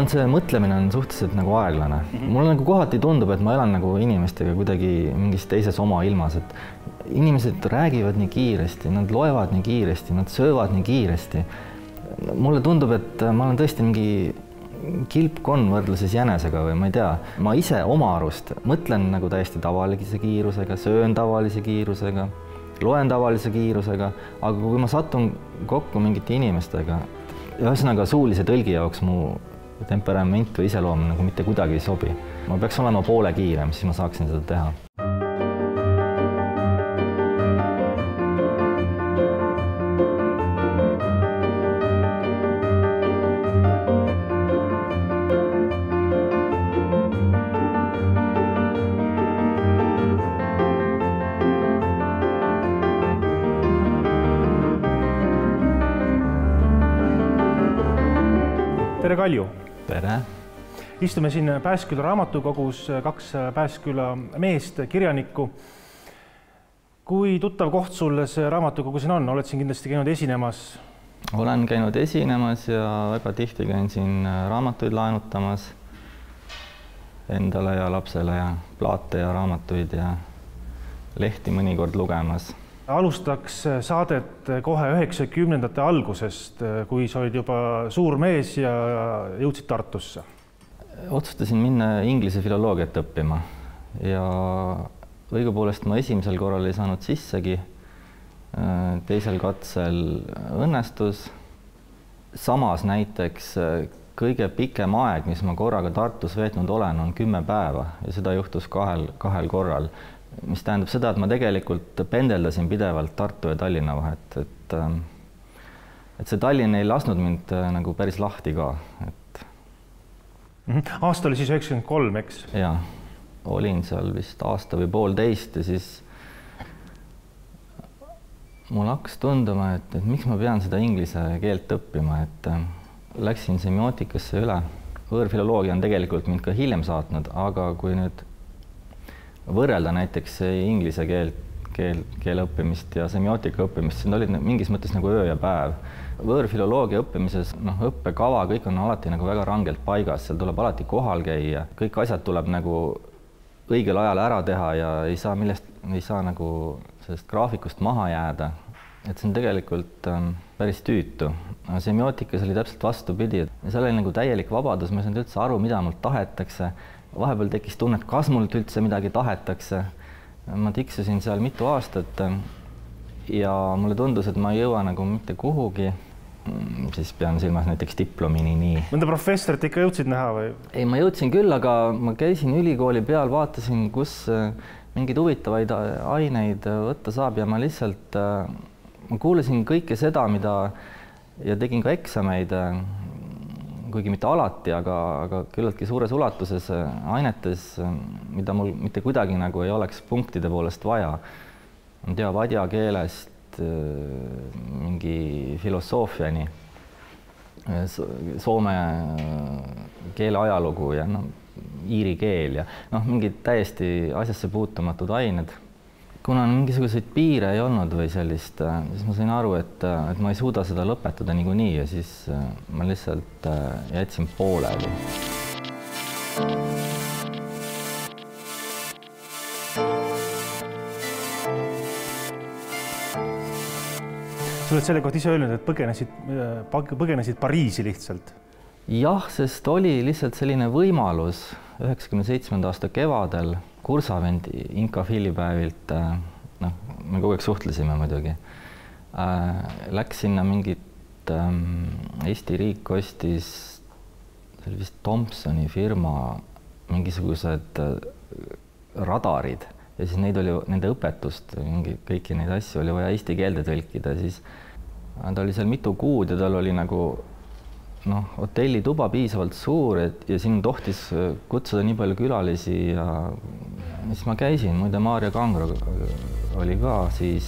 arvan, et see mõtlemine on suhteliselt nagu aeglane. Mulle nagu kohati tundub, et ma elan nagu inimestega kuidagi mingis teises oma ilmas, et inimesed räägivad nii kiiresti, nad loevad nii kiiresti, nad söövad nii kiiresti. Mulle tundub, et ma olen tõesti mingi kilpkonn võrdluses jänesega või ma ei tea. Ma ise oma arust mõtlen nagu täiesti tavalise kiirusega, söön tavalise kiirusega, loen tavalise kiirusega, aga kui ma satun kokku mingite inimestega, ühesõnaga suulise tõlgi jaoks mu temperament või iseloom nagu mitte kuidagi ei sobi. Ma peaks olema poole kiirem, siis ma saaksin seda teha. Tere, Kalju! Tere! Istume siin Pääsküla raamatukogus, 2 Pääsküla meest, kirjanikku. Kui tuttav koht sulle see raamatukogu siin on? Oled siin kindlasti käinud esinemas? Olen käinud esinemas ja väga tihti käin siin raamatuid laenutamas endale ja lapsele ja plaate ja raamatuid ja lehti mõnikord lugemas. Alustaks saadet kohe 90ndate algusest, kui sa olid juba suur mees ja jõudsid Tartusse. Otsustasin minna inglise filoloogiat õppima ja õigupoolest ma esimesel korral ei saanud sissegi, teisel katsel õnnestus. Samas näiteks kõige pikem aeg, mis ma korraga Tartus veetnud olen, on 10 päeva ja seda juhtus kahel korral. Mis tähendab seda, et ma tegelikult pendeldasin pidevalt Tartu ja Tallinna vahet, et see Tallinn ei lasknud mind nagu päris lahti ka. Aasta oli siis 93, eks? Jaa, olin seal vist aasta või poolteist ja siis mul hakkas tunduma, et miks ma pean seda inglise keelt õppima, et läksin semiootikasse üle. Võõrfiloloogia on tegelikult mind ka hiljem saatnud, aga kui nüüd võrrelda näiteks inglise keele õppimist ja semiootika õppimist, siis olid mingis mõttes nagu öö ja päev. Võõrfiloloogia õppimises õppekava, kõik on alati nagu väga rangelt paigas, seal tuleb alati kohal käia, kõik asjad tuleb nagu õigel ajal ära teha ja ei saa nagu sellest graafikust maha jääda. Et see on tegelikult päris tüütu. Semiotikas oli täpselt vastupidi, et seal oli nagu täielik vabadus, ma ei saanud üldse aru, mida mult tahetakse. Vahepeal tekkis tunne, et kas mult üldse midagi tahetakse. Ma tiksusin seal mitu aastat ja mulle tundus, et ma ei jõua nagu mitte kuhugi. Siis pean silmas näiteks diplomini nii. Mõnda professorit ikka jõudsid näha või? Ei, ma jõudsin küll, aga ma käisin ülikooli peal, vaatasin, kus mingeid huvitavaid aineid võtta saab ja ma lihtsalt ma kuulasin kõike seda, mida ja tegin ka eksameid, kuigi mitte alati, aga küllaltki suures ulatuses ainetes, mida mul mitte kuidagi nagu ei oleks punktide poolest vaja. Ma teab adja keelest mingi filosoofiani, soome keele ajalugu ja iiri keel ja mingid täiesti asjasse puutumatud ained. Kuna mingisuguseid piire ei olnud või sellist, siis ma sain aru, et ma ei suuda seda lõpetada niikuinii ja siis ma lihtsalt jätsin pooleli. Sa oled selle kohta ise öelnud, et põgenesid Pariisi lihtsalt? Jah, sest oli lihtsalt selline võimalus 97. aasta kevadel kursavend Inka fillipäevilt, me kogu aeg suhtlesime muidugi, läks sinna mingit Eesti riik ostis, see oli vist Thompsoni firma, mingisugused radarid ja siis nende õpetust, kõiki neid asju oli vaja eesti keelde tõlkida, siis ta oli seal mitu kuud ja tal oli nagu hotellituba piisavalt suur ja siin tohtis kutsuda nii palju külalisi ja siis ma käisin, muide Maarja Kangro oli ka, siis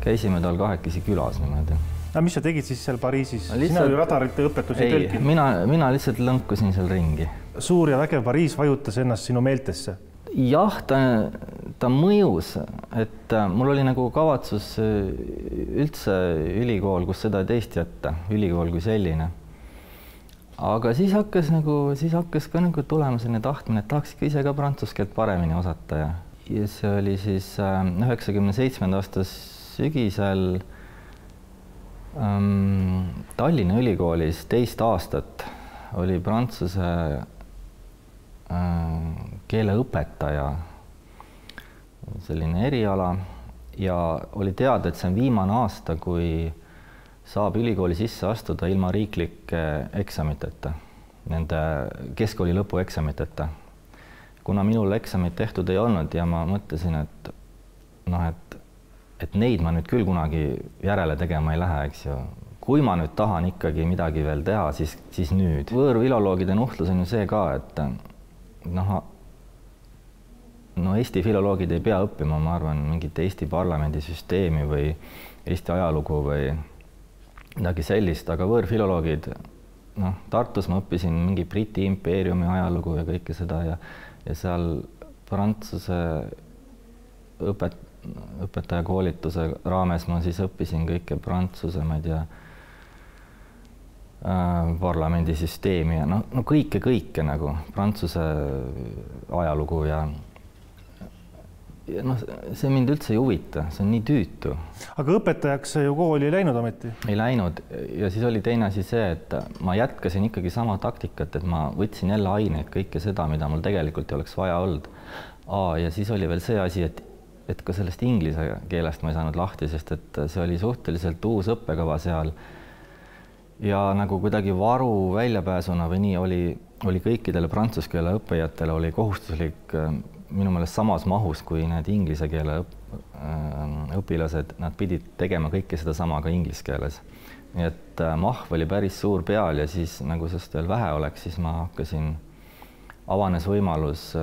käisime tal kahekesi külas niimoodi. Mis sa tegid siis seal Pariisis? Sina oli radarite õpetusi tõlkinud? Mina lihtsalt lõnkusin seal ringi. Suur ja vägev Pariis vajutas ennast sinu meeltesse? Jah, ta mõjus, et mul oli nagu kavatsus üldse ülikool, kus seda teist jätta, ülikool kui selline. aga siis hakkas ka nagu tulema selline tahtmine, et tahaks ikka ise ka prantsuse keelt paremini osata ja see oli siis 97. aasta sügisel Tallinna Ülikoolis 2 aastat oli prantsuse keeleõpetaja selline eriala ja oli teada, et see on viimane aasta, kui saab ülikooli sisse astuda ilma riiklike eksamiteta, nende keskkooli lõpueksamiteta. Kuna minul eksamit tehtud ei olnud ja ma mõtlesin, et neid ma nüüd küll kunagi järele tegema ei lähe, eks ju. Kui ma nüüd tahan ikkagi midagi veel teha, siis nüüd. Võõrfiloloogide nuhtlus on ju see ka, et Eesti filoloogid ei pea õppima, ma arvan, mingit Eesti parlamendisüsteemi või Eesti ajalugu või midagi sellist, aga võõrfiloloogid, Tartus ma õppisin mingi Briti impeeriumi ajalugu ja kõike seda ja seal prantsuse õpetaja koolituse raames ma siis õppisin kõike prantsuse, ma ei tea, parlamendisüsteemi ja kõike nagu prantsuse ajalugu ja see mind üldse ei huvita, see on nii tüütu. Aga õpetajaks ju kooli ei läinud ometi? Ei läinud ja siis oli teine asi see, et ma jätkasin ikkagi sama taktikat, et ma võtsin jälle aineid, kõike seda, mida mul tegelikult ei oleks vaja olnud. Ja siis oli veel see asi, et ka sellest inglise keelest ma ei saanud lahti, sest et see oli suhteliselt uus õppekava seal ja nagu kuidagi varu väljapääsuna või nii oli kõikidele prantsuse keele õppijatele oli kohustuslik minu meelest samas mahus kui need inglise keele õpilased, nad pidid tegema kõike seda sama ka inglise keeles. Nii et mahv oli päris suur peal ja siis nagu sest veel vähe oleks, siis ma hakkasin, avanes võimalus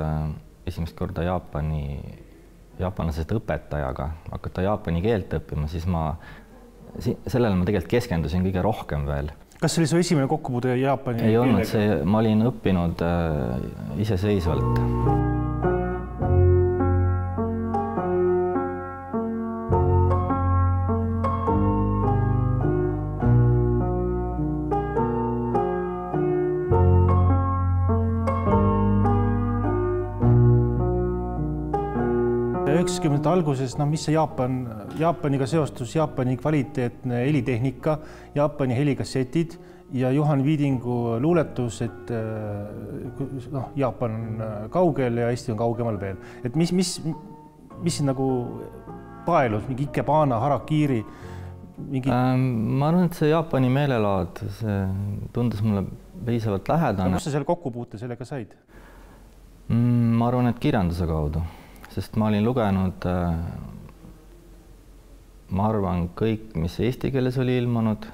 esimest korda jaapanlasest õpetajaga hakata jaapani keelt õppima, siis sellele ma tegelikult keskendusin kõige rohkem veel. Kas see oli su esimene kokkupuude jaapani keelega? Ei olnud, ma olin õppinud iseseisvalt. Alguses, mis see Jaapaniga seostus, Jaapani kvaliteetne helitehnika, Jaapani helikassetid ja Juhan Viidingu luuletus, et Jaapan on kaugel ja Eesti on kaugemal veel. Et mis nagu paelus, mingi Ikebana, Harakiri? Ma arvan, et see Jaapani meelelaad, see tundus mulle piisavalt lähedane. Kus sa selle kokkupuute sellega said? Ma arvan, et kirjanduse kaudu. Sest ma olin lugenud, ma arvan, kõik, mis eesti keeles oli ilmunud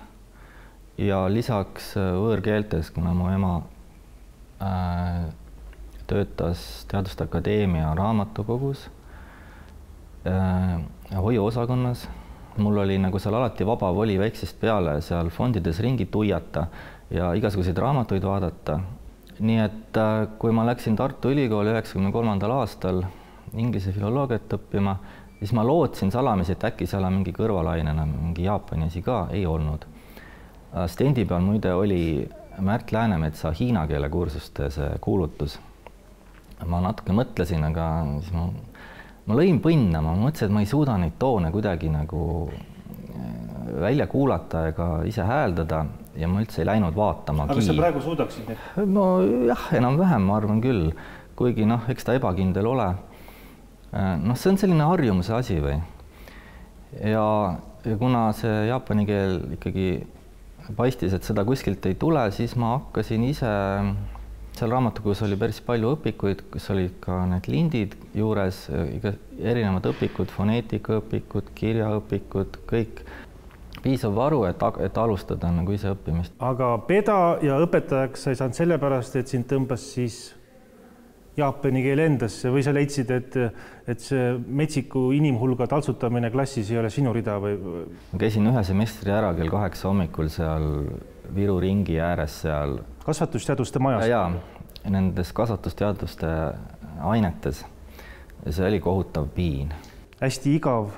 ja lisaks võõrkeeltes, kuna mu ema töötas Teaduste Akadeemia raamatukogus hoiuosakonnas. Mul oli nagu seal alati vaba voli väiksest peale seal fondides ringi tuiata ja igasuguseid raamatuid vaadata. Nii et kui ma läksin Tartu Ülikooli 1993. aastal inglise filoloogiat õppima, siis ma lootsin salamisi, et äkki seal on mingi kõrvalainena mingi Jaapani asi ka, ei olnud. Stendi peal muide oli Märt Läänemetsa hiina keele kursuste see kuulutus. Ma natuke mõtlesin, aga siis ma lõin põnna, ma mõtlesin, et ma ei suuda neid toone kuidagi nagu välja kuulata ega ise hääldada ja ma üldse ei läinud vaatama. Aga sa praegu suudaksid neid? No jah, enam-vähem ma arvan küll, kuigi eks ta ebakindel ole. See on selline harjumuse asi või. Ja kuna see jaapani keel ikkagi paistis, et seda kuskilt ei tule, siis ma hakkasin ise, seal raamatukogus oli päris palju õpikuid, kus olid ka need lindid juures, erinevad õpikud, foneetikaõpikud, kirjaõpikud, kõik. Piisav varu, et alustada nagu ise õppimist. Aga peda ja õpetajaks sa ei saanud sellepärast, et sind tõmbas siis jaapani keel endasse või sa leidsid, et see metsiku inimhulga taltsutamine klassis ei ole sinu rida või? Ma käisin ühe semestri ära kell 8 hommikul seal Viru ringi ääres seal. Kasvatusteaduste majas? Jaa, nendes kasvatusteaduste ainetes. See oli kohutav piin. Hästi igav?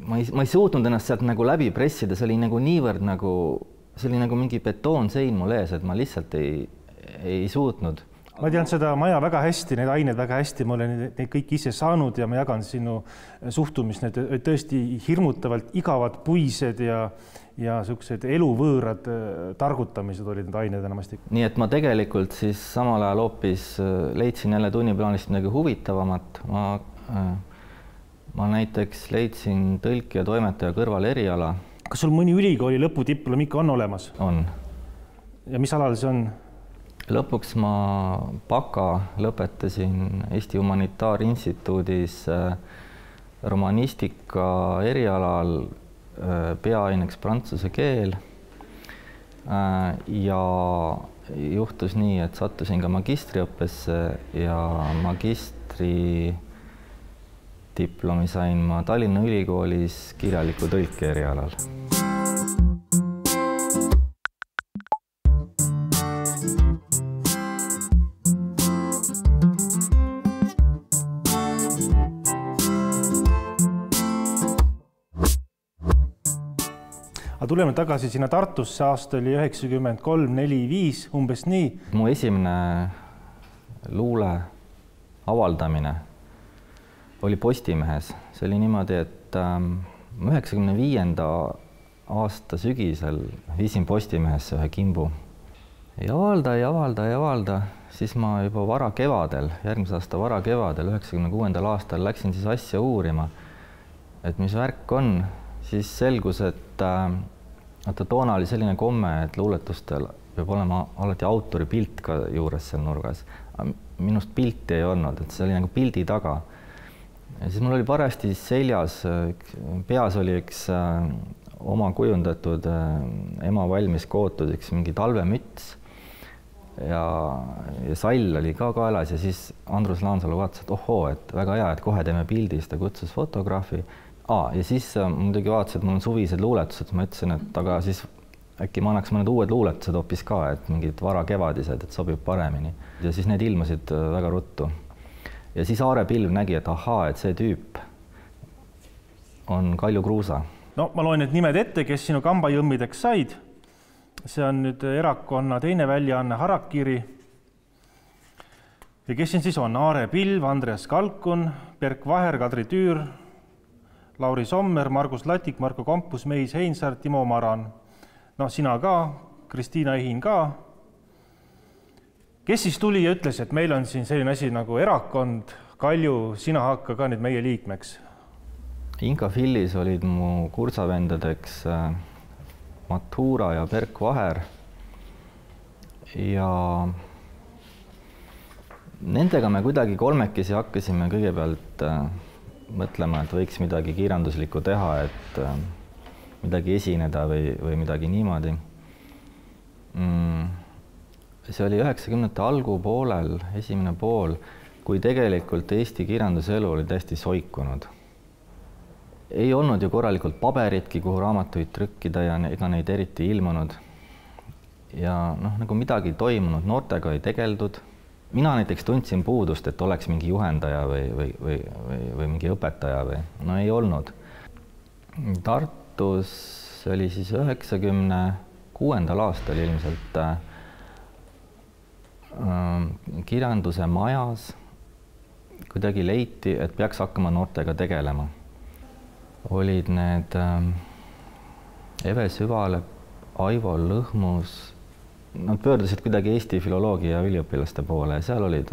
Ma ei suutnud ennast sealt nagu läbi pressida, see oli nagu niivõrd nagu see oli nagu mingi betoonsein mul ees, et ma lihtsalt ei suutnud. Ma tean seda maja väga hästi, need ained väga hästi, ma olen neid kõik ise saanud ja ma jagan sinu suhtumist, need tõesti hirmutavalt igavad puised ja sellised eluvõõrad targutamised olid need ained enamasti. Nii et ma tegelikult siis samal ajal hoopis leidsin jälle tunniplaanist midagi huvitavamat. Ma näiteks leidsin tõlki ja toimetaja kõrval eriala. Kas sul mõni ülikooli lõputiplom ikka on olemas? On. Ja mis alal see on? Lõpuks ma baka lõpetasin Eesti Humanitaarinstituudis romanistika erialal peaaineks prantsuse keel ja juhtus nii, et sattusin ka magistriõppesse ja magistri diplomi sain ma Tallinna Ülikoolis kirjaliku tõlke erialal. Tuleme tagasi sinna Tartusse, aasta oli 93-45, umbes nii. Mu esimene luule avaldamine oli Postimehes. See oli niimoodi, et 95. aasta sügisel viisin Postimehesse ühe kimbu. Ei avalda, siis ma juba vara kevadel, järgmise aasta vara kevadel, 96. aastal läksin siis asja uurima, et mis värk on. Siis selgus, et toona oli selline komme, et luuletustel peab olema alati autori pilt ka juures seal nurgas. Minust pilti ei olnud, et see oli nagu pildi taga. Ja siis mul oli parajasti seljas, peas oli üks oma kujundatud ema valmis kootud üks mingi talvemüts ja sall oli ka kaelas ja siis Andrus Laansalu vaatas, et ohoo, et väga hea, et kohe teeme pildi, siis ta kutsus fotograafi. Ja siis muidugi vaatasin, et mul on suvised luuletused, ma ütlesin, et aga siis äkki ma annaks mõned uued luuletused hoopis ka, et mingid varakevadised, et sobib paremini. Ja siis need ilmusid väga ruttu. Ja siis Aare Pilv nägi, et ahaa, et see tüüp on Kalju Kruusa. No ma loen need nimed ette, kes sinu kambajõmmideks said. See on nüüd erakonna teine väljaanne Harakiri. Ja kes siin siis on? Aare Pilv, Andreas Kalkun, Berk Vaher, Kadri Tüür, Lauri Sommer, Margus Latik, Marko Kompus, Meis Heinsaar, Timo Maran. No sina ka, Kristiina Ehin ka. Kes siis tuli ja ütles, et meil on siin selline asi nagu erakond, Kalju, sina hakka ka nüüd meie liikmeks? Inka Fillis olid mu kursavendadeks Matura ja Berk Vaher. Ja nendega me kuidagi kolmekesi hakkasime kõigepealt mõtlema, et võiks midagi kirjanduslikku teha, et midagi esineda või midagi niimoodi. See oli 90. algupoolel, esimene pool, kui tegelikult Eesti kirjanduse elu oli täiesti soikunud. Ei olnud ju korralikult paberitki, kuhu raamatuid trükkida ja ega neid eriti ilmunud. Ja nagu midagi toimunud, noortega ei tegeldud. Mina näiteks tundsin puudust, et oleks mingi juhendaja või mingi õpetaja või ei olnud. Tartus oli siis 96. aastal ilmselt kirjanduse majas kuidagi leiti, et peaks hakkama noortega tegelema. Olid need Eve Süvalep, Aivo Lõhmus. Nad pöördusid kuidagi Eesti filoloogia üliõpilaste poole ja seal olid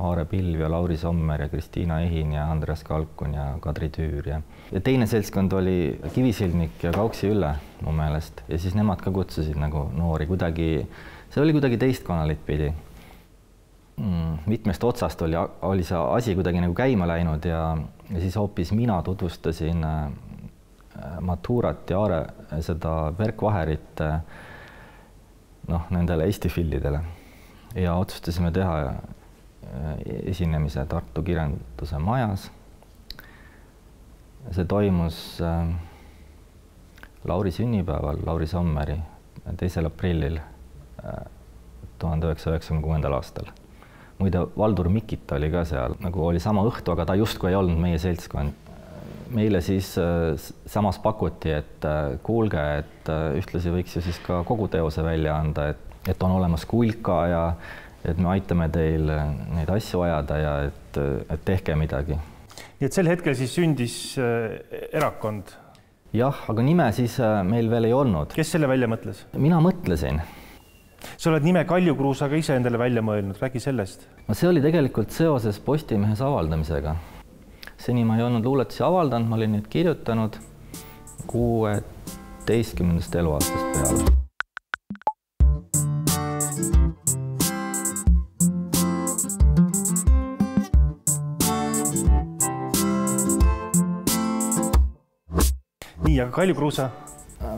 Aare Pilv ja Lauri Sommer ja Kristiina Ehin ja Andreas Kalkun ja Kadri Tüür. Ja teine seltskond oli Kivisildnik ja Kauksi Ülle mu meelest ja siis nemad ka kutsusid nagu noori kuidagi, see oli kuidagi teist kanalit pidi. Mitmest otsast oli see asi kuidagi nagu käima läinud ja siis hoopis mina tutvustasin Maturat ja Aare seda Berk Vaherit nendele Eesti fillidele ja otsustasime teha esinemise Tartu kirjanduse majas. See toimus Lauri sünnipäeval, Lauri Sommeri 2. aprillil 1996. aastal. Muide, Valdur Mikita oli ka seal, nagu oli sama õhtu, aga ta justkui ei olnud meie seltskond. meile siis samas pakuti, et kuulge, et ühtlasi võiks ju siis ka kogu teose välja anda, et on olemas kulka ja et me aitame teil neid asju ajada ja et tehke midagi. Nii et sel hetkel siis sündis erakond? Jah, aga nime siis meil veel ei olnud. Kes selle välja mõtles? Mina mõtlesin. Sa oled nime Kalju Kruusaga ise endale välja mõelnud, räägi sellest. No see oli tegelikult seoses Postimehes avaldamisega. Seni ma ei olnud luuletusi avaldanud, ma olin neid kirjutanud 16. eluaastast peale. Nii, aga Kalju Kruusa?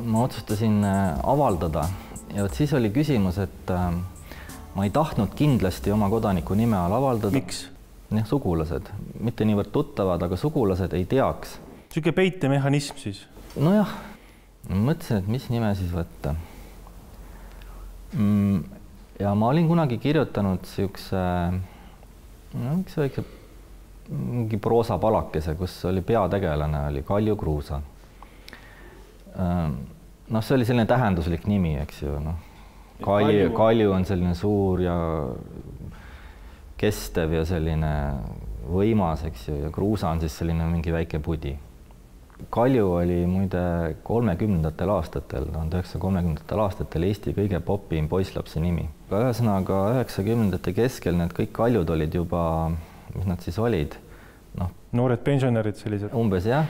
Ma otsustasin avaldada ja siis oli küsimus, et ma ei tahtnud kindlasti oma kodaniku nime all avaldada. Miks? Sugulased, mitte niivõrd tuttavad, aga sugulased ei teaks. Süke peitemehhanism siis? Nojah, mõtlesin, et mis nime siis võtta. Ja ma olin kunagi kirjutanud mingi proosapalakese, kus oli peategelane, oli Kalju Kruusa. See oli selline tähenduslik nimi, eks ju. Kalju on selline suur ja kestev ja selline võimas, eks ju, ja Kruusa on siis selline mingi väike pudi. Kalju oli muide 30. aastatel, 1930. aastatel Eesti kõige popim poisslapse nimi. Ühesõnaga 90. keskel need kõik Kaljud olid juba, mis nad siis olid? Noored pensionärid sellised? Umbes jah.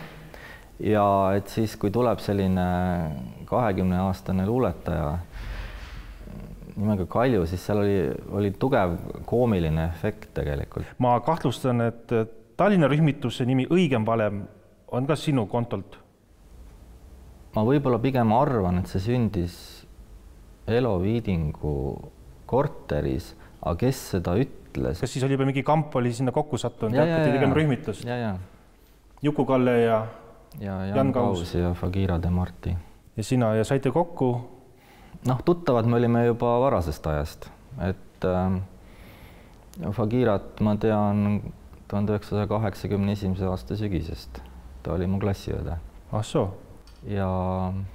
Ja et siis, kui tuleb selline 20-aastane luuletaja nimega Kalju, siis seal oli tugev koomiline efekt tegelikult. Ma kahtlustan, et Tallinna rühmituse nimi Õigem valem on ka sinu kontolt? Ma võib-olla pigem arvan, et see sündis Elo Viidingu korteris, aga kes seda ütles? Kas siis oli juba mingi kamp oli sinna kokku sattunud ja hakati tegema rühmitust? Juku-Kalle ja Jan Kaus ja Fagira de Marti. Ja sina ja saite kokku? Tuttavad me olime juba varasest ajast, et Fagirat ma tean 1981. aasta sügisest. Ta oli mu klassiõde. Soo. Ja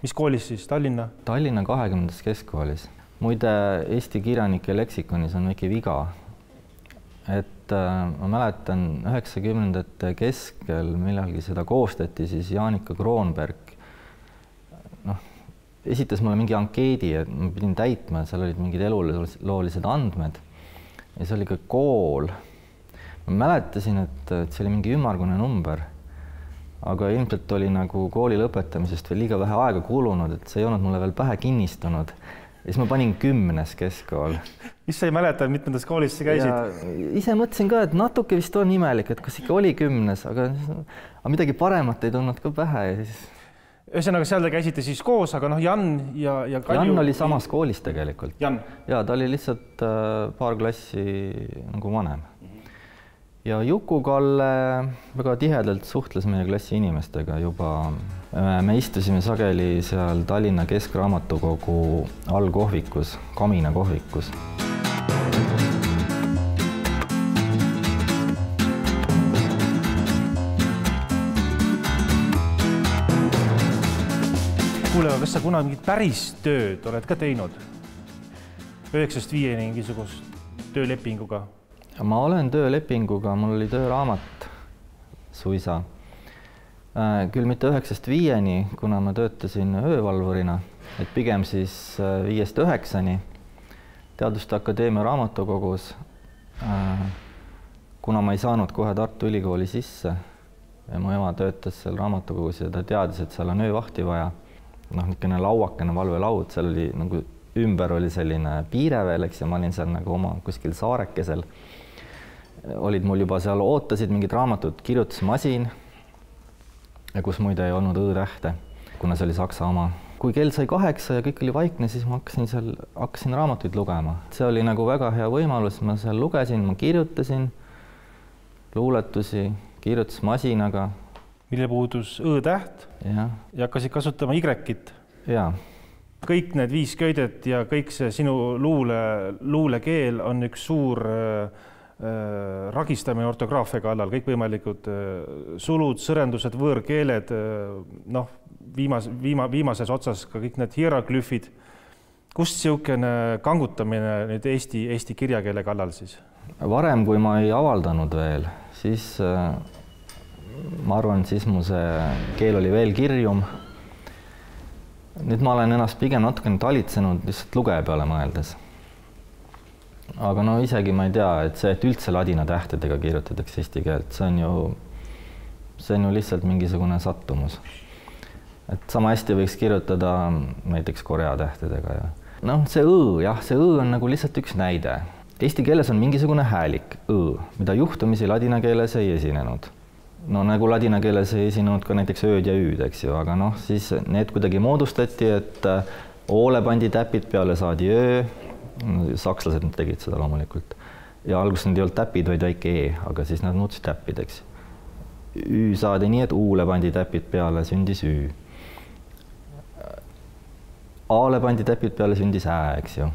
mis koolis siis? Tallinna? Tallinna 20. keskkoolis. Muide, Eesti kirjanike leksikonis on väike viga. Et ma mäletan 90. keskel millalgi seda koostati, siis Jaanika Kroonberg esitas mulle mingi ankeedi, et ma pidin täitma, seal olid mingid eluloolised andmed ja see oli ka kool. Ma mäletasin, et see oli mingi ümmargune number, aga ilmselt oli nagu kooli lõpetamisest veel liiga vähe aega kulunud, et see ei olnud mulle veel pähe kinnistunud. Ja siis ma panin 10. keskkool. Mis sa ei mäleta, mitmendas koolis sa käisid? Ja ise mõtlesin ka, et natuke vist on imelik, et kas ikka oli 10, aga midagi paremat ei tulnud ka pähe. Ühesõnaga, seal te käisite siis koos, aga Jan ja Kalju... Jan oli samas koolis tegelikult. Jan? Ja ta oli lihtsalt paar klassi nagu vanem. Ja Juku-Kalle väga tihedalt suhtles meie klassi inimestega juba. Me istusime sageli seal Tallinna Keskraamatukogu allkohvikus, Kamina kohvikus. Kuule, kas sa kuna mingit päris tööd oled ka teinud? 9-5 mingisugust töölepinguga? Ma olen töölepinguga, mul oli tööraamat suisa. Küll mitte 9-5, kuna ma töötasin öövalvurina, et pigem siis 5-9 Teaduste Akadeemia raamatukogus, kuna ma ei saanud kohe Tartu Ülikooli sisse ja mu ema töötas seal raamatukogus ja ta teadis, et seal on öövahti vaja. Niisugune lauakene valvelaud, seal oli nagu ümber oli selline piire veel, eks, ja ma olin seal nagu oma kuskil saarekesel. Olid mul juba seal ootasid mingid raamatud, kirjutusmasin, kus muide ei olnud õ-tähte, kuna see oli saksa oma. Kui kell sai 8 ja kõik oli vaikne, siis ma hakkasin raamatuid lugema. See oli nagu väga hea võimalus, ma seal lugesin, ma kirjutasin luuletusi kirjutusmasinaga. Mille puudus õ-täht ja hakkasid kasutama Y-it. Ja. Kõik need 5 köidet ja kõik see sinu luulekeel on üks suur ragistamine ortograafia kallal, kõikvõimalikud sulud, sõrendused, võõrkeeled, noh, viimases otsas ka kõik need hieroglüüfid. Kust siukene kangutamine nüüd Eesti kirjakeele kallal siis? Varem, kui ma ei avaldanud veel, siis ma arvan, siis mu see keel oli veel kirjum. Nüüd ma olen ennast pigem natukene talitsenud lihtsalt lugeja peale mõeldes. Aga no isegi ma ei tea, et see, et üldse ladina tähtedega kirjutatakse eesti keelt, see on ju lihtsalt mingisugune sattumus. Et sama hästi võiks kirjutada näiteks korea tähtedega. Ja. Noh, see jah, see on nagu lihtsalt üks näide. Eesti keeles on mingisugune häälik mida juhtumisi ladina keeles ei esinenud. No nagu ladina keeles ei esinenud ka näiteks ööd ja üüd, eks ju, aga noh, siis need kuidagi moodustati, et oole pandi täpid peale saadi öö. Sakslased tegid seda loomulikult. Ja alguses need ei olnud täpid, vaid väike aga siis nad muutsid täppideks. Ü saadi nii, et uule pandi täpid peale, sündis ü. A-le pandi täpid peale, sündis eks ju.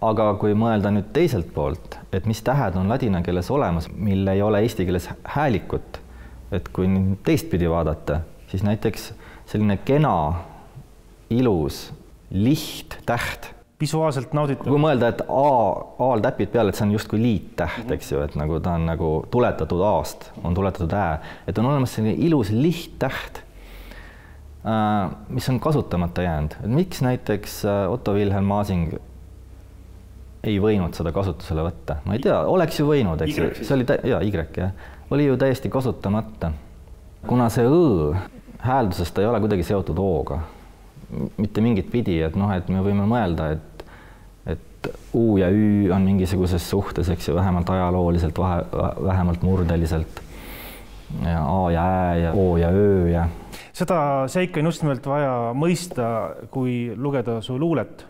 Aga kui mõelda nüüd teiselt poolt, et mis tähed on ladina keeles olemas, mille ei ole eesti keeles häälikut, et kui teistpidi vaadata, siis näiteks selline kena, ilus, liht täht, visuaalselt nauditav. Kui mõelda, et A-l täpid peale, et see on justkui liittäht, eks ju, et nagu ta on nagu tuletatud A-st, on tuletatud et on olemas selline ilus lihttäht, mis on kasutamata jäänud. Et miks näiteks Otto Wilhelm Masing ei võinud seda kasutusele võtta? Ma ei tea, oleks ju võinud, eks ju. See oli oli ju täiesti kasutamata. Kuna see hääldusest ta ei ole kuidagi seotud O-ga, mitte mingit pidi, et noh, et me võime mõelda, et U ja Ü on mingisuguses suhtes, eks ju, vähemalt ajalooliselt, vähemalt murdeliselt. Ja A ja ja O ja Ö ja. Seda seika on just nimelt vaja mõista, kui lugeda su luulet,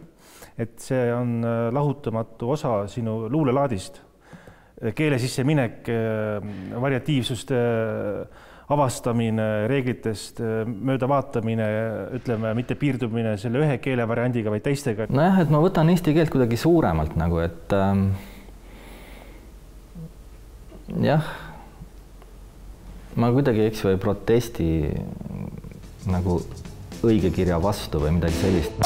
et see on lahutamatu osa sinu luulelaadist. Keele sisse minek, variatiivsuste avastamine, reeglitest mööda vaatamine, ütleme, mitte piirdumine selle ühe keelevariandiga, vaid teistega. Nojah, et ma võtan eesti keelt kuidagi suuremalt nagu, et jah, ma kuidagi eks või protesti nagu õige kirja vastu või midagi sellist.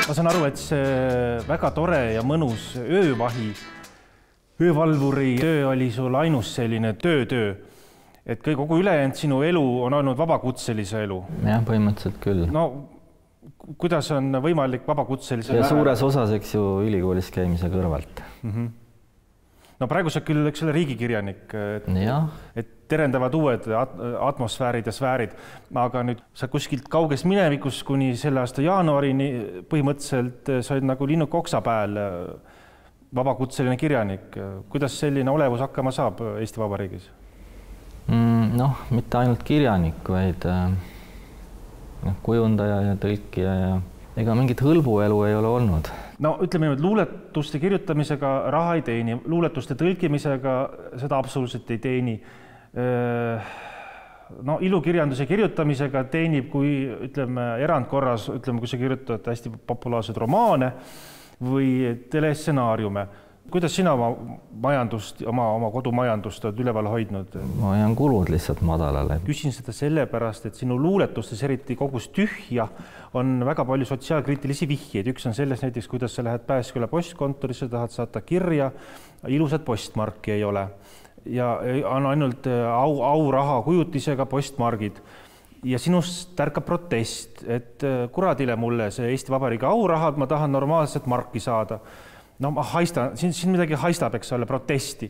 Ma saan aru, et see väga tore ja mõnus öövahi, öövalvuri töö oli sul ainus selline töö. Et kogu ülejäänud sinu elu on olnud vabakutselise elu. Jah, põhimõtteliselt küll. No, kuidas on võimalik vabakutselise? Ja suures osas, eks ju, ülikoolis käimise kõrvalt. No praegu sa küll, eks ole, riigikirjanik, et terendavad uued atmosfäärid ja sfäärid, aga nüüd sa kuskilt kauges minevikus kuni selle aasta jaanuarini põhimõtteliselt sa oled nagu linnuke oksapääl vabakutseline kirjanik. Kuidas selline olevus hakkama saab Eesti Vabariigis? Noh, mitte ainult kirjanik, vaid kujundaja ja tõlkija ja ega mingit hõlbuelu ei ole olnud. No ütleme nüüd, luuletuste kirjutamisega raha ei teeni, luuletuste tõlkimisega seda absoluutselt ei teeni. No ilukirjanduse kirjutamisega teenib, kui ütleme erandkorras, ütleme, kui sa kirjutad hästi populaarsed romaane või telestsenaariume. Kuidas sina oma majandust, oma kodumajandust oled üleval hoidnud? Ma jään kulud lihtsalt madalale. Küsin seda sellepärast, et sinu luuletustes eriti kogus tühja on väga palju sotsiaalkriitilisi vihjeid. Üks on selles näiteks, kuidas sa lähed Pääsküla postkontorisse, tahad saata kirja, ilusat postmarki ei ole. Ja on ainult auraha kujutisega postmargid. Ja sinust tärkab protest, et kuradile mulle see Eesti Vabariigi aurahad, ma tahan normaalselt marki saada. No ma haistan, siin midagi haistab, eks ole, protesti.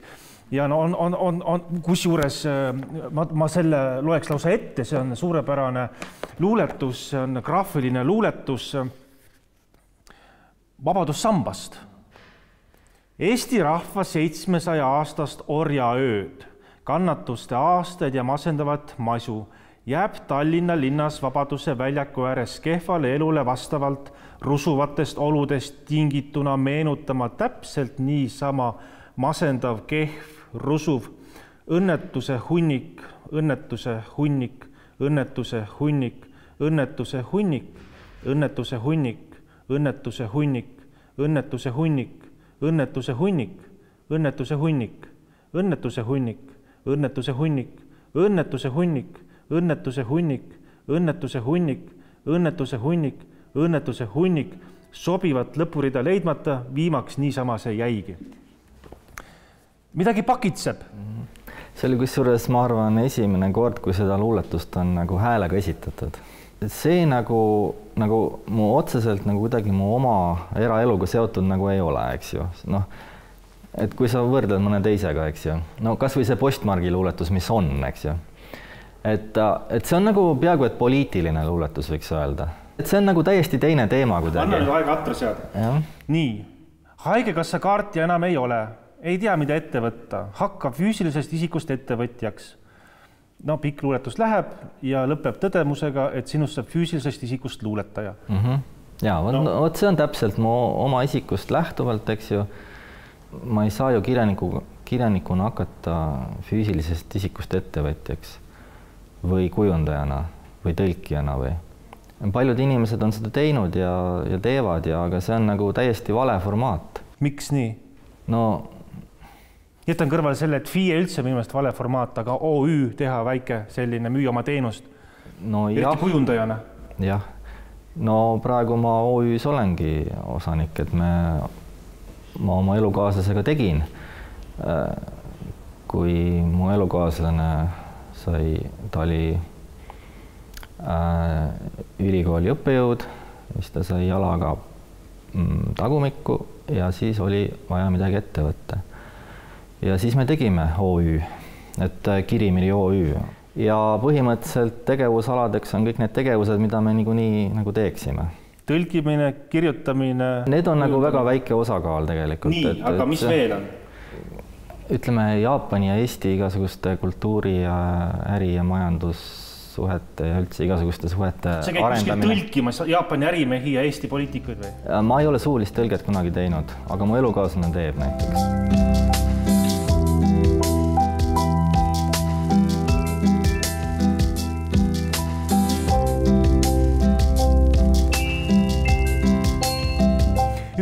Ja no kus juures ma selle loeks lausa ette, see on suurepärane luuletus, see on graafiline luuletus Vabadussambast. Eesti rahva 700 aastast orjaööd, kannatuste aastaid ja masendavat masu jääb Tallinna linnas Vabaduse väljaku ääres kehvale elule vastavalt rusuvatest oludest tingituna meenutama täpselt niisama masendav, kehv, rusuv, õnnetuse hunnik, õnnetuse hunnik, õnnetuse hunnik, õnnetuse hunnik, õnnetuse hunnik, õnnetuse hunnik, õnnetuse hunnik, õnnetuse hunnik, õnnetuse hunnik, õnnetuse hunnik, õnnetuse hunnik, õnnetuse hunnik, õnnetuse hunnik, õnnetuse hunnik, õnnetuse hunnik, õnnetuse hunnik, sobivat lõpurida leidmata, viimaks niisama see jäigi. Midagi pakitseb. See oli kusjuures, ma arvan, esimene kord, kui seda luuletust on nagu häälega esitatud. See nagu mu otseselt nagu kuidagi mu oma eraeluga seotud nagu ei ole, eks ju. Noh, et kui sa võrdled mõne teisega, eks ju. No kas või see Postmargi luuletus, mis on, eks ju. Et see on nagu peaaegu et poliitiline luuletus, võiks öelda. Et see on nagu täiesti teine teema kuidagi. Anna nüüd aega atra seada. Nii, haigekassa kaarti enam ei ole. Ei tea, mida ette võtta. Hakkab füüsilisest isikust ettevõtjaks. No pikk luuletus läheb ja lõpeb tõdemusega, et sinust saab füüsilisest isikust luuletaja. Ja, vot see on täpselt mu oma isikust lähtuvalt, eks ju. Ma ei saa ju kirjanikuna hakata füüsilisest isikust ettevõtjaks või kujundajana või tõlkijana või. Paljud inimesed on seda teinud ja teevad, aga see on nagu täiesti vale formaat. Miks nii? No jätan kõrvale selle, et FIE üldse minu meelest vale formaat, aga OÜ teha väike selline, müü oma teenust. No eriti kujundajana. Jah. No praegu ma OÜs olengi osanik, et ma oma elukaaslasega tegin. Kui mu elukaaslane ta oli ülikooli õppejõud, mis ta sai jalaga tagumikku ja siis oli vaja midagi ette võtta. Ja siis me tegime OÜ, et Kirimiri OÜ. Ja põhimõtteliselt tegevusaladeks on kõik need tegevused, mida me niikuinii nagu teeksime. Tõlkimine, kirjutamine... Need on nagu väga väike osakaal tegelikult. Nii, aga mis veel on? Ütleme, Jaapani ja Eesti igasuguste kultuuri ja äri- ja majandussuhete ja üldse igasuguste suhete arendamine. See käib kuskil tõlkimas Jaapani ärimehi ja Eesti poliitikuid või? Ma ei ole suulist tõlget kunagi teinud, aga mu elukaaslane teeb näiteks.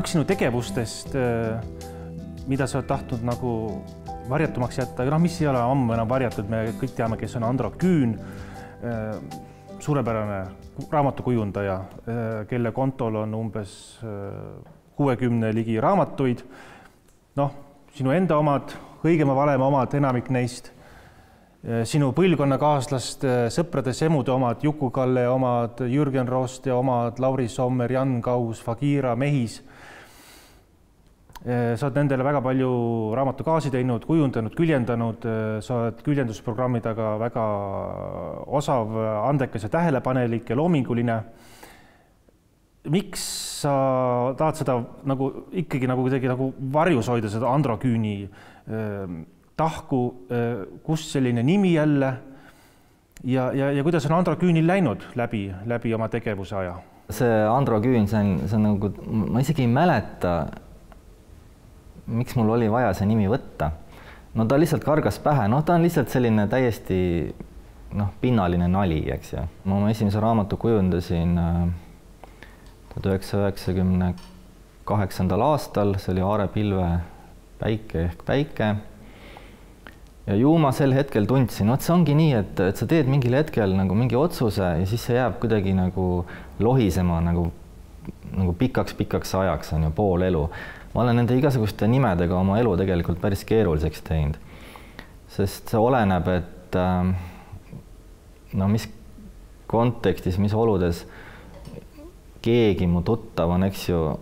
Üks sinu tegevustest, mida sa oled tahtnud nagu varjatumaks jätta, mis ei ole ammu enam varjatud, me kõik teame, kes on Andro Küün, suurepärane raamatukujundaja, kelle kontol on umbes 60 ligi raamatuid. Noh, sinu enda omad, õigema valema omad, enamik neist. Sinu põlvkonnakaaslast, sõprade semude omad, Juku-Kalle omad, Jürgen Roste omad, Lauri Sommer, Jan Kaus, Fagira, Mehis. Sa oled nendele väga palju raamatukaasi teinud, kujundanud, küljendanud, sa oled küljendusprogrammidaga väga osav, andekas ja tähelepanelik ja loominguline. Miks sa tahad seda nagu ikkagi nagu kuidagi nagu varjus hoida seda Andro Küüni tahku, kus selline nimi jälle ja kuidas on Andro Küünil läinud läbi oma tegevuse aja? See Andro Küün, see on nagu, ma isegi ei mäleta, miks mul oli vaja see nimi võtta. No ta lihtsalt kargas pähe, ta on lihtsalt selline täiesti pinnaline nali, eks ju. Ma oma esimese raamatu kujundasin 1998. aastal, see oli Aare Pilve Päike ehk Päike. Ja ju ma sel hetkel tundsin, see ongi nii, et sa teed mingil hetkel nagu mingi otsuse ja siis see jääb kuidagi nagu lohisema nagu pikaks ajaks, on ju pool elu. Ma olen nende igasuguste nimedega oma elu tegelikult päris keeruliseks teinud, sest see oleneb, et mis kontekstis, mis oludes keegi mu tuttav on, eks ju,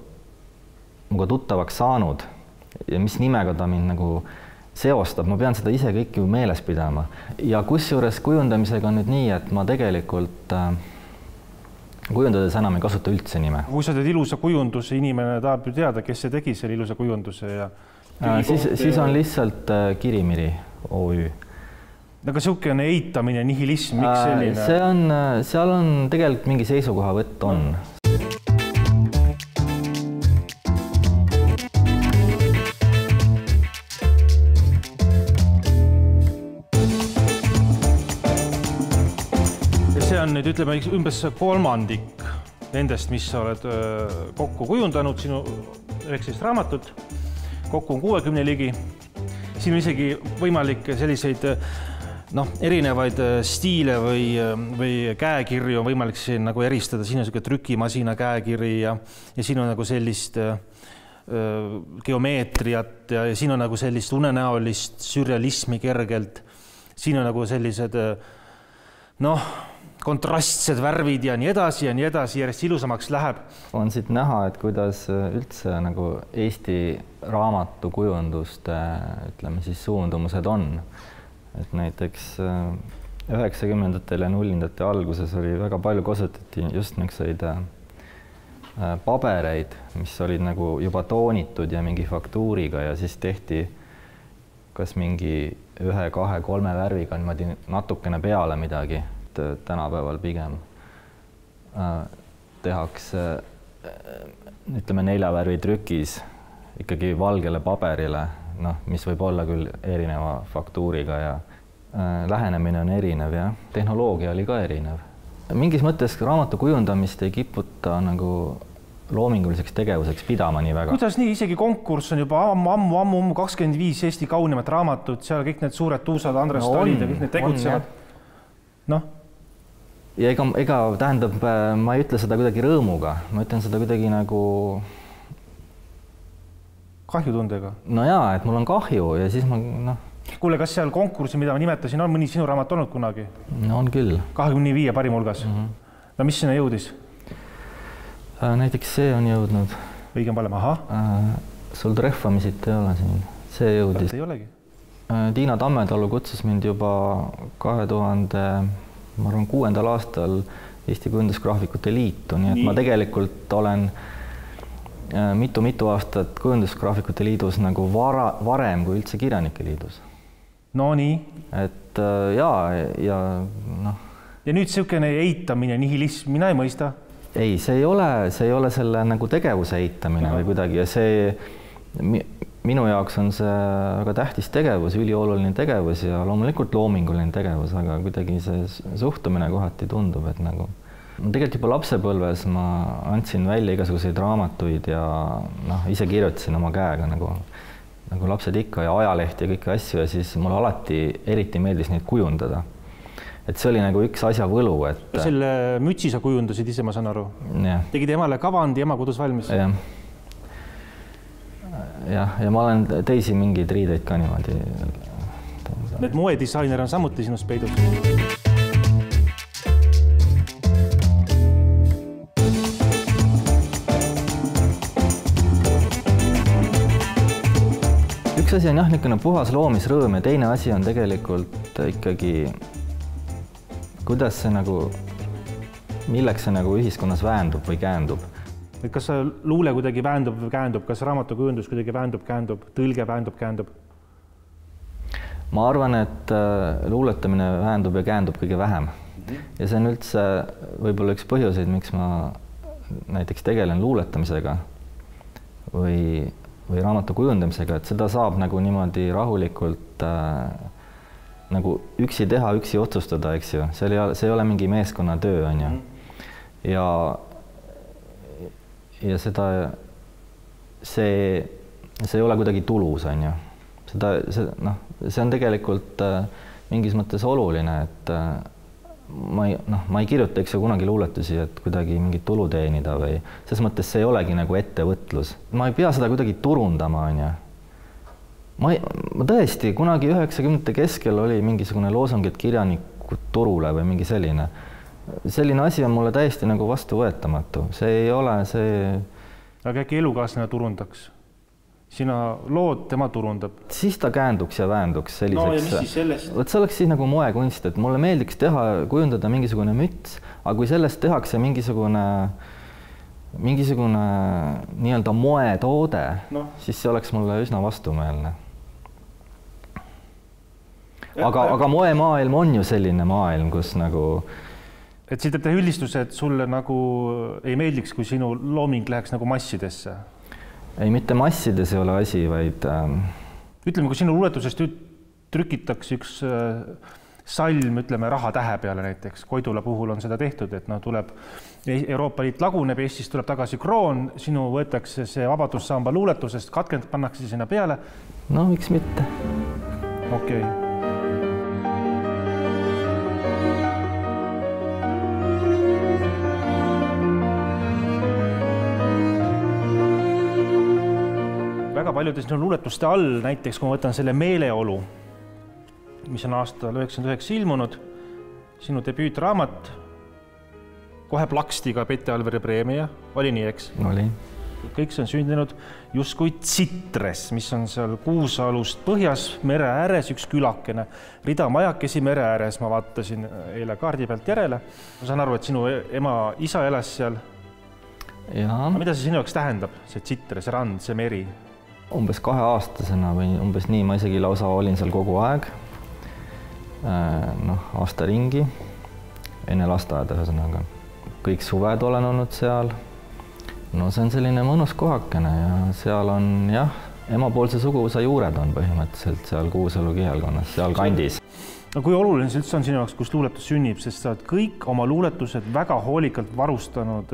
muga tuttavaks saanud ja mis nimega ta mind nagu seostab, ma pean seda ise kõik ju meeles pidama. Ja kusjuures kujundamisega on nüüd nii, et ma tegelikult kujundades enam ei kasuta üldse nime. Kui sa teed ilusa kujunduse, inimene tahab ju teada, kes see tegi selle ilusa kujunduse ja... Siis on lihtsalt Kirimiri OÜ. Aga siukene eitamine, nihilism, miks selline? Seal on tegelikult mingi seisukohavõtt on. nüüd ütleme umbes kolmandik nendest, mis sa oled kokku kujundanud, sinu 19 raamatut, kokku on 60 ligi. Siin on isegi võimalik selliseid erinevaid stiile või käekirju on võimalik siin nagu eristada. Siin on trükimasina käekiri ja siin on nagu sellist geomeetriat ja siin on nagu sellist unenäolist sürrealismi kergelt. Siin on nagu sellised kontrastsed värvid ja nii edasi, järjest ilusamaks läheb. On siit näha, et kuidas üldse nagu Eesti raamatukujunduste, ütleme siis suundumused on. Et näiteks 90-ndatel ja 00-ndate alguses oli väga palju kasutati just niisuguseid pabereid, mis olid nagu juba toonitud ja mingi faktuuriga ja siis tehti kas mingi 1, 2, 3 värviga niimoodi natukene peale midagi. Tänapäeval pigem tehakse, ütleme 4 värvi trükis ikkagi valgele paberile, mis võib olla küll erineva faktuuriga ja lähenemine on erinev ja tehnoloogia oli ka erinev. Mingis mõttes raamatu kujundamist ei kiputa nagu loominguliseks tegevuseks pidama nii väga. Kuidas nii? Isegi konkurss on juba ammu 25 Eesti kaunimat raamatut, seal kõik need suured tuusad, Andres Talid ja kõik need tegutsevad. Ja ega tähendab, ma ei ütle seda kuidagi rõõmuga, ma ütlen seda kuidagi nagu kahjutundega. No jaa, et mul on kahju ja siis ma Kuule, kas seal konkursi, mida ma nimetasin, on mõni sinu raamat olnud kunagi? No on küll. 25 parim hulgas. No mis sinna jõudis? Näiteks see on jõudnud. Õige on palem, Sul trehvamisit ei ole siin. See jõudis. Ei olegi. Tiina Tammetalu kutsus mind juba 2006. aastal Eesti Kujundusgraafikute Liitu, nii et ma tegelikult olen mitu aastat Kujundusgraafikute Liidus nagu varem kui üldse Kirjanike Liidus. No nii. Et jaa ja Ja nüüd siukene eitamine, nihilism, mina ei mõista. Ei, see ei ole selle nagu tegevuse eitamine või kuidagi ja see minu jaoks on see väga tähtis tegevus, ülioluline tegevus ja loomulikult loominguline tegevus, aga kuidagi see suhtumine kohati tundub, et nagu tegelikult juba lapsepõlves ma andsin välja igasuguseid raamatuid ja ise kirjutasin oma käega nagu lapsed ikka ja ajalehti ja kõiki asju ja siis mulle alati eriti meeldis neid kujundada. Et see oli nagu üks asja võlu, et selle mütsi sa kujundasid ise, ma saan aru. Tegid emale kavandi, ema kodus valmis. Ja ma olen teisi mingeid riideid ka niimoodi. Need moedisainer on samuti sinust peidus. Üks asi on niisugune puhas loomisrõõm ja teine asi on tegelikult ikkagi kuidas see nagu, milleks see nagu ühiskonnas väändub või käändub. Et kas luule kuidagi väändub või käändub, kas raamatukujundus kuidagi väändub, käändub, tõlge väändub, käändub? Ma arvan, et luuletamine väändub ja käändub kõige vähem. Ja see on üldse võib-olla üks põhjuseid, miks ma näiteks tegelen luuletamisega või raamatu kujundamisega, et seda saab nagu niimoodi rahulikult nagu üksi teha, üksi otsustada, eks ju. See ei ole mingi meeskonna töö, on ju. Ja see ei ole kuidagi tulus, on ju. See on tegelikult mingis mõttes oluline, et ma ei kirjuta, eks ju, kunagi luuletusi, et kuidagi mingit tulu teenida või selles mõttes see ei olegi nagu ettevõtlus. Ma ei pea seda kuidagi turundama, on ju. Ma tõesti, kunagi 90-ndate keskel oli mingisugune loosung, et kirjanikud turule või mingi selline. Selline asi on mulle täiesti nagu vastuvõetamatu. See ei ole see... Aga äkki elukaaslane turundaks? Sina lood, tema turundab. Siis ta käänduks ja väänduks selliseks... No ja mis siis sellest? Võt see oleks siis nagu moekunst, et mulle meeldiks kujundada mingisugune müts, aga kui sellest tehakse mingisugune nii-öelda moetoode, siis see oleks mulle üsna vastumeelne. Aga moemaailm on ju selline maailm, kus nagu... Et siit teete üldistuse, et sulle nagu ei meeldiks, kui sinu looming läheks nagu massidesse? Ei, mitte massides ei ole asi, vaid... Ütleme, kui sinu luuletusest trükitakse üks salm, ütleme, raha tähe peale näiteks. Koidula puhul on seda tehtud, et tuleb Euroopa Liit laguneb, Eestis tuleb tagasi kroon, sinu võetakse see vabadussamba luuletusest, katkend pannakse sinna peale. No miks mitte? Okei. Väga paljudes luuletuste all, näiteks kui ma võtan selle Meeleolu, mis on aastal 1999 ilmunud, sinu debüütraamat, kohe plaksti ka Pette Alveri preemia, oli nii, eks? Oli. Kõik see on sündinud justkui Citres, mis on seal Kuusalust põhjas mere ääres üks külakene. Rida majakesi mere ääres, ma vaatasin eile kaardi pealt järele. Ma saan aru, et sinu isa elas seal. Ja. Mida see sinu jaoks tähendab, see Citres, rand, see meri? Umbes 2-aastasena või umbes nii, ma isegi lausa olin seal kogu aeg. Aasta ringi, enne lasteaeda ühesõnaga. Kõik suved olen olnud seal. No see on selline mõnus kohakene ja seal on jah, emapoolse suguvõsa juured on põhimõtteliselt seal Kuusalu kihelkonnas, seal kandis. No kui oluline see üldse on sinu jaoks, kus luuletus sünnib, sest sa oled kõik oma luuletused väga hoolikalt varustanud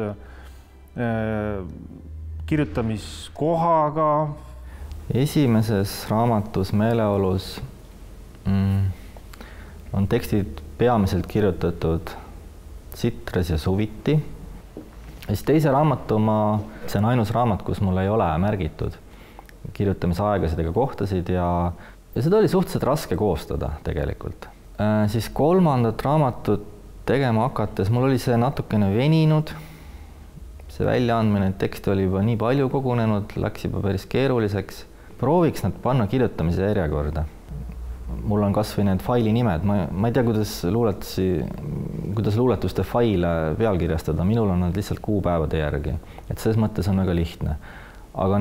kirjutamiskohaga. Esimeses raamatus Meeleolus on tekstid peamiselt kirjutatud Citres ja suviti. Ja siis teise raamatu see on ainus raamat, kus mul ei ole märgitud kirjutamisaegasid ega kohtasid ja seda oli suhteliselt raske koostada tegelikult. Siis kolmandat raamatut tegema hakates, mul oli see natukene veninud. See väljaandmine, tekst oli juba nii palju kogunenud, läks juba päris keeruliseks. Prooviks nad panna kirjutamise järjekorda. Mul on kas või need faili nimed, ma ei tea, kuidas luuletuste faile pealkirjastada, minul on nad lihtsalt kuupäevade järgi, et selles mõttes on väga lihtne. Aga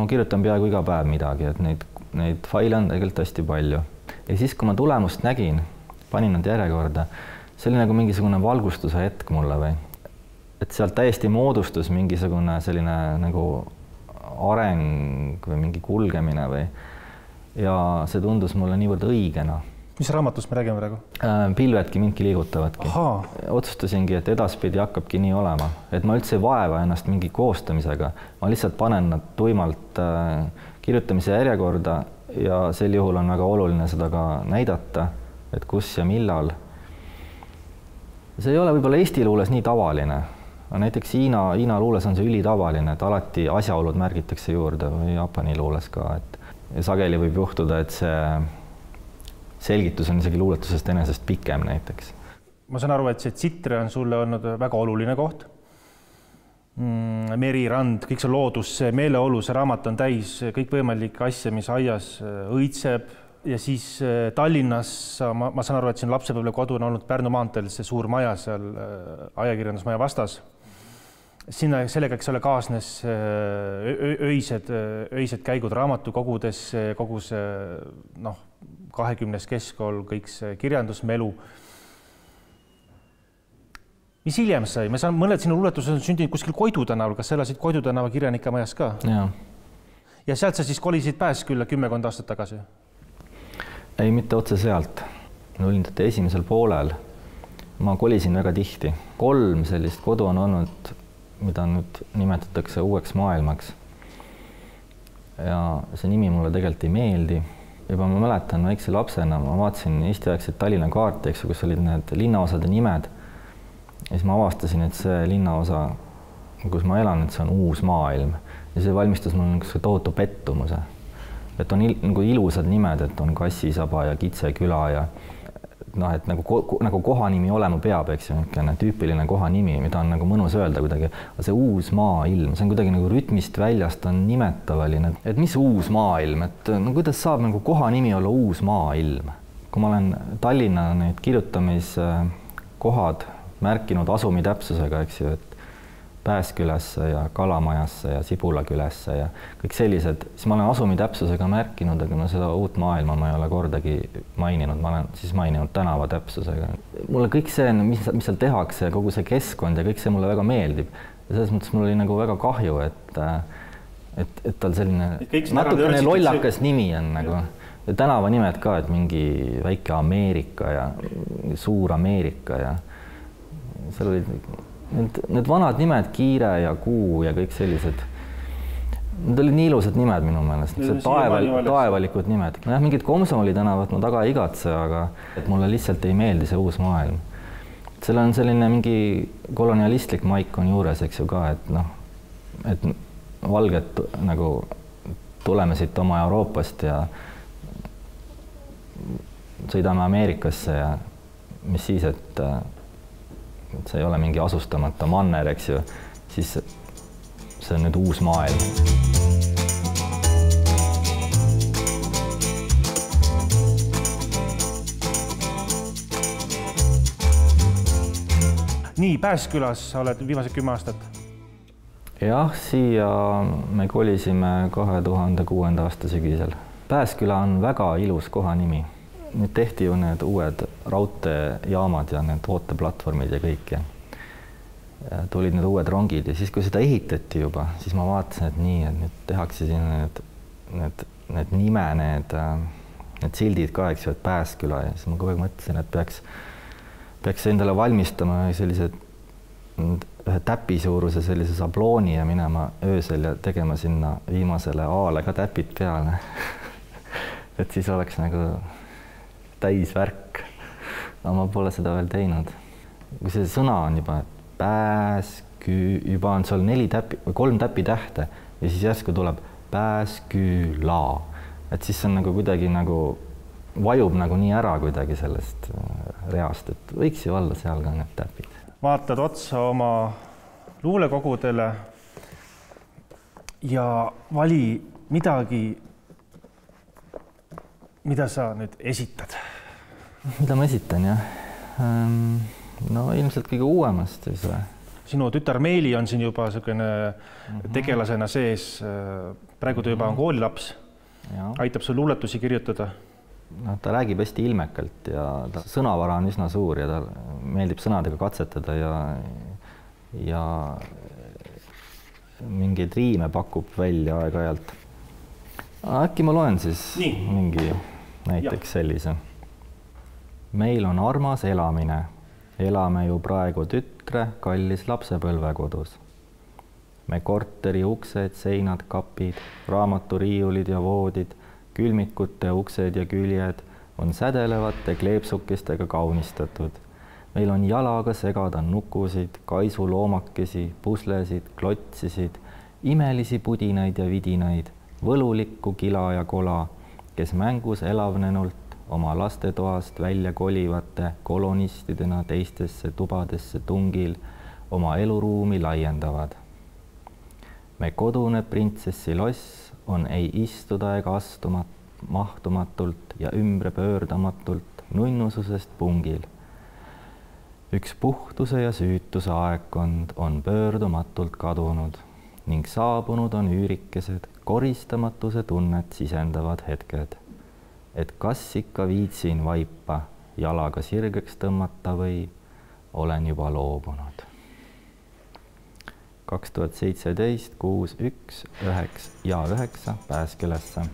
kirjutan peaaegu iga päev midagi, et neid faile on tegelikult hästi palju. Ja siis, kui ma tulemust nägin, panin nad järjekorda, see oli nagu mingisugune valgustuse hetk mulle või, et sealt täiesti moodustus mingisugune selline nagu areng või mingi kulgemine või ja see tundus mulle niivõrd õigena. Mis raamatust me räägime praegu? Pilvedki mindki liigutavadki. Otsustasingi, et edaspidi hakkabki nii olema, et ma üldse ei vaeva ennast mingi koostamisega. Ma lihtsalt panen nad tuimalt kirjutamise järjekorda ja sel juhul on väga oluline seda ka näidata, et kus ja millal. See ei ole võib-olla Eesti luules nii tavaline. Näiteks Hiina luules on see ülitavaline, et alati asjaolud märgitakse juurde või Jaapani luules ka, et ja sageli võib juhtuda, et see selgitus on isegi luuletusest enesest pikem näiteks. Ma saan aru, et see Citre on sulle olnud väga oluline koht. Meri, rand, kõik see loodus, see Meeleolu, see raamat on täis kõikvõimalik asja, mis aias õitseb ja siis Tallinnas, ma saan aru, et siin lapsepõlve kodu on olnud Pärnu maanteel see suur maja seal ajakirjandusmaja vastas. Sinna sellega, eks ole, kaasnes öised käigud raamatukogudes, kogu see 20. keskkool, kõik see kirjandusmelu. Mis hiljem sai? Mõned sinu luuletused on sündinud kuskil Koidu tänaval, kas sa elasid Koidu tänava kirjanike majas ka? Ja sealt sa siis kolisid Pääskülla 10 aastat tagasi? Ei, mitte otse sealt. Nullindate esimesel poolel ma kolisin väga tihti. 3 sellist kodu on olnud, mida nüüd nimetatakse uueks maailmaks. Ja see nimi mulle tegelikult ei meeldi. Juba ma mäletan väikse lapsena, ma vaatasin Eesti-aegseid Tallinna kaarte, kus olid need linnaosade nimed. Ja siis ma avastasin, et see linnaosa, kus ma elan, et see on uus maailm. Ja see valmistas mul tohutu pettumuse. Et on nagu ilusad nimed, et on Kassisaba ja Kitseküla ja et nagu kohanimi olema peab, eks ju, tüüpiline kohanimi, mida on nagu mõnus öelda kuidagi. See uus maailm, see on kuidagi nagu rütmist väljast on nimetavaline. Et mis uus maailm, et kuidas saab nagu kohanimi olla uus maailm? Kui ma olen Tallinna need kirjutamiskohad märkinud asumi täpsusega, eks ju, et Pääskülasse ja Kalamajasse ja Sibulakülasse ja kõik sellised, siis ma olen asumi täpsusega märkinud, aga seda uut maailma ma ei ole kordagi maininud, ma olen siis maininud tänava täpsusega. Mulle kõik see, mis seal tehakse, kogu see keskkond ja kõik see mulle väga meeldib. Ja selles mõttes mul oli nagu väga kahju, et tal selline natukene lollakas nimi on nagu. ja tänavanimed ka, et mingi väike Ameerika ja suur Ameerika ja seal olid need vanad nimed, Kiire ja Kuu ja kõik sellised. Need olid nii ilusad nimed minu meelest, taevalikud nimed. Jah, mingid Komsomoli tänavat ma taga ei igatse, aga et mulle lihtsalt ei meeldi see uus maailm. Seal on selline mingi kolonialistlik maik on juures, eks ju ka, et noh, et valged nagu tuleme siit oma Euroopast ja sõidame Ameerikasse ja mis siis, et see ei ole mingi asustamata manner, eks ju, siis see on nüüd uus maailm. Nii, Pääskülas sa oled viimased 10 aastat? Jah, siia me kolisime 2006. aasta sügisel. Pääsküla on väga ilus kohanimi. Nüüd tehti ju need uued raudteejaamad ja need ooteplatvormid ja kõik. Ja tulid need uued rongid ja siis, kui seda ehitati juba, siis ma vaatasin, et nii, et nüüd tehakse siin need nime, need sildid ka, eks ju, et Pääsküla ja siis ma kogu aeg mõtlesin, et peaks endale valmistama sellised ühe täpisuuruse sellise sablooni ja minema öösel ja tegema sinna viimasele A-le ka täpid peale. Et siis oleks nagu täisvärk. Aga ma pole seda veel teinud. Kui see sõna on juba juba on seal 3 täpitähte ja siis järsku tuleb Pääsküla. Et siis on nagu kuidagi nagu vajub nagu nii ära kuidagi sellest reast, et võiks ju olla seal ka need täpid. Vaatad otsa oma luulekogudele ja vali midagi, mida sa nüüd esitad. Mida ma esitan, jah? No ilmselt kõige uuemast. Sinu tütar Meeli on siin juba selline tegelasena sees. Praegu ta juba on koolilaps. Aitab sul luuletusi kirjutada. No, ta räägib hästi ilmekalt ja ta sõnavara on üsna suur ja ta meeldib sõnadega katsetada ja mingeid riime pakub välja aeg-ajalt. Äkki ma loen siis mingi näiteks sellise. Meil on armas elamine. Elame ju praegu tütre kallis lapsepõlvekodus. Me korteri uksed, seinad, kapid, raamaturiiulid ja voodid, külmikute uksed ja küljed on sädelevate kleepsukestega kaunistatud. Meil on jalaga segada nukusid, kaisuloomakesi, puslesid, klotsisid, imelisi pudinaid ja vidinaid, võlulikku kila ja kola, kes mängus elavnenult oma lastetoast välja kolivate kolonistidena teistesse tubadesse tungil oma eluruumi laiendavad. Me kodune printsessi loss on ei istuda ega mahtumatult ja ümbre pöördamatult nunnususest pungil. Üks puhtuse ja süütuse aegkond on pöördumatult kadunud ning saabunud on üürikesed koristamatuse tunnet sisendavad hetked. Et kas ikka viitsin vaipa jalaga sirgeks tõmmata või olen juba loobunud. 2017, 6, 1, 9 ja 9 Pääskülasse.